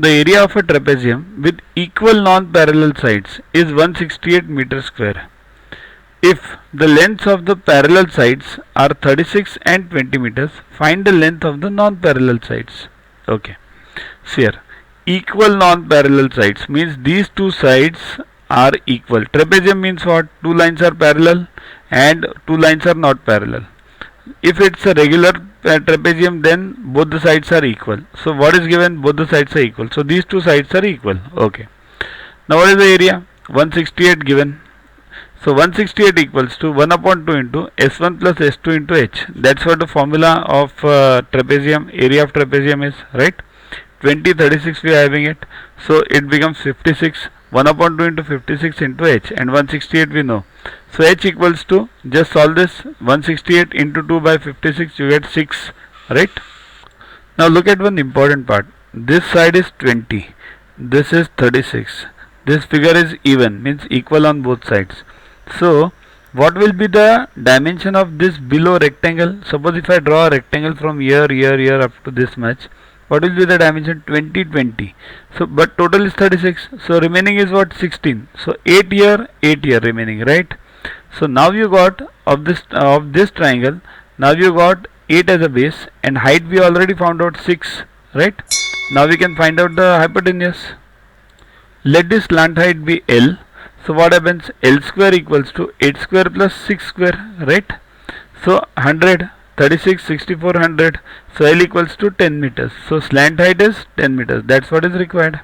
The area of a trapezium with equal non-parallel sides is 168 meter square. If the lengths of the parallel sides are 36 and 20 meters, find the length of the non-parallel sides. Okay. So here, equal non-parallel sides means these two sides are equal. Trapezium means what? Two lines are parallel and two lines are not parallel. If it's a regular trapezium, then both the sides are equal. So what is given? Both the sides are equal. So these two sides are equal. Okay. Now what is the area? 168 given. So 168 equals to 1 upon 2 into S1 plus S2 into H. That's what the formula of trapezium, area of trapezium is, right? 20, 36 we are having it. So it becomes 56. 1 upon 2 into 56 into H, and 168 we know. So H equals to, just solve this, 168 into 2 by 56, you get 6, right? Now look at one important part. This side is 20, this is 36. This figure is even, means equal on both sides. So what will be the dimension of this below rectangle? Suppose if I draw a rectangle from here up to this much, what will be the dimension? 20, 20. So but total is 36. So remaining is what? 16. So 8 here remaining, right? So now you got of this triangle, now you got 8 as a base, and height we already found out 6, right? Now we can find out the hypotenuse. Let this slant height be L. So what happens? L square equals to 8 square plus 6 square, right? So 100, 36, 64, 100. So L equals to 10 meters. So slant height is 10 meters. That's what is required.